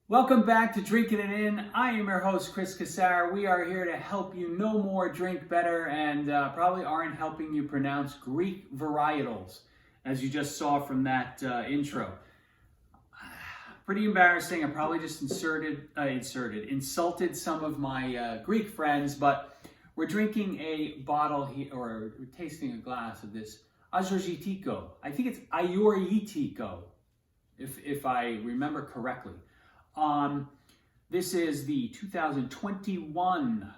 Welcome back to Drinking It In. I am your host, Chris Cassar. We are here to help you know more, drink better, and probably aren't helping you pronounce Greek varietals, as you just saw from that intro. Pretty embarrassing. I probably just insulted some of my Greek friends, but we're drinking a bottle here, or we're tasting a glass of this Agiorgitiko. I think it's Agiorgitiko, if I remember correctly. This is the 2021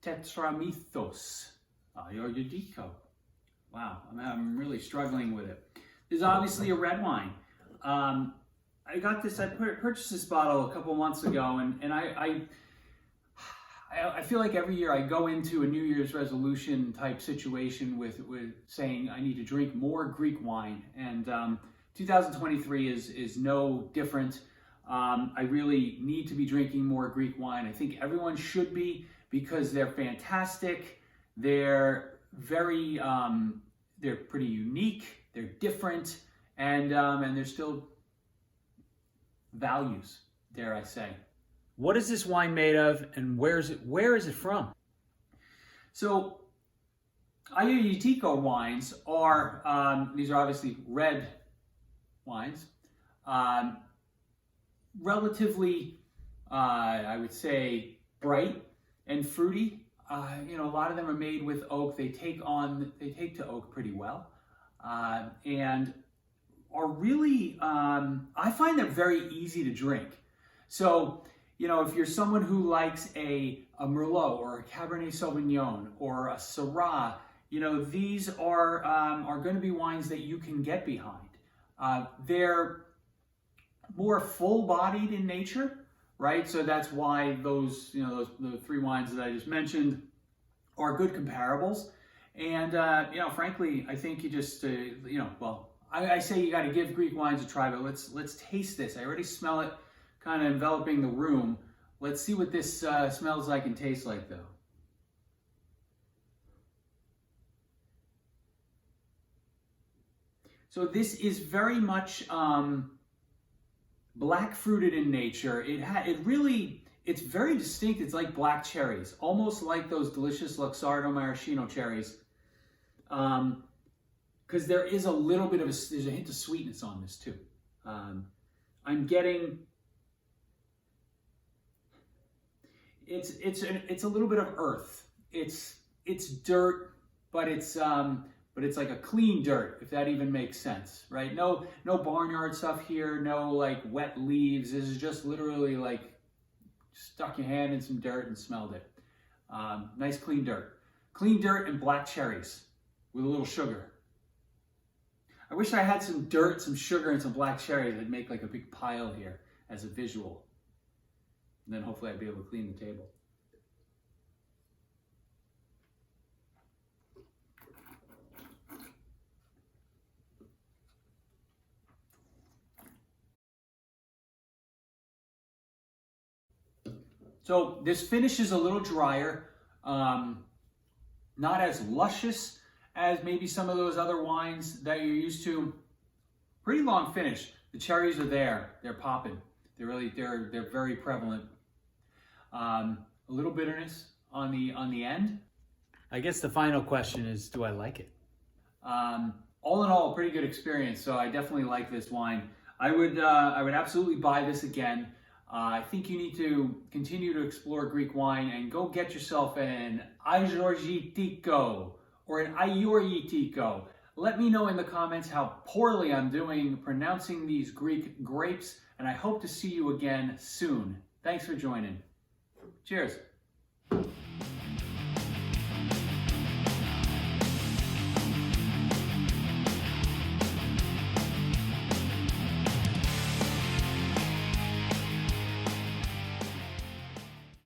Tetramythos Agiorgitiko. Wow, I'm really struggling with it. This is obviously a red wine. I purchased this bottle a couple months ago, and I feel like every year I go into a New Year's resolution type situation with saying I need to drink more Greek wine, and 2023 is no different. I really need to be drinking more Greek wine. I think everyone should be, because they're fantastic. They're very, they're pretty unique. They're different, and there's still values, dare I say. What is this wine made of, and where is it from? So, Agiorgitiko wines are, these are obviously red wines. Relatively, I would say, bright and fruity. A lot of them are made with oak. They take to oak pretty well, and are really, I find them very easy to drink. So, if you're someone who likes a Merlot or a Cabernet Sauvignon or a Syrah, these are going to be wines that you can get behind. They're more full-bodied in nature, right? So that's why those, the three wines that I just mentioned are good comparables. And, frankly, I think you just, I say you got to give Greek wines a try, but let's taste this. I already smell it kind of enveloping the room. Let's see what this smells like and tastes like, though. So this is very much black fruited in nature. It's very distinct. It's like black cherries, almost like those delicious Luxardo maraschino cherries. Because there is a little bit of there's a hint of sweetness on this too. I'm getting, it's a little bit of earth. It's dirt, but it's like a clean dirt, if that even makes sense, right? No barnyard stuff here, no like wet leaves. This is just literally like stuck your hand in some dirt and smelled it. Nice clean dirt. Clean dirt and black cherries with a little sugar. I wish I had some dirt, some sugar, and some black cherries. I'd make like a big pile here as a visual. And then hopefully I'd be able to clean the table. So this finish is a little drier, not as luscious as maybe some of those other wines that you're used to. Pretty long finish. The cherries are there. They're popping. They're very prevalent. A little bitterness on the end. I guess the final question is, do I like it? All in all, a pretty good experience. So I definitely like this wine. I would absolutely buy this again. I think you need to continue to explore Greek wine and go get yourself an Agiorgitiko or an Agiorgitiko. Let me know in the comments how poorly I'm doing pronouncing these Greek grapes, and I hope to see you again soon. Thanks for joining. Cheers.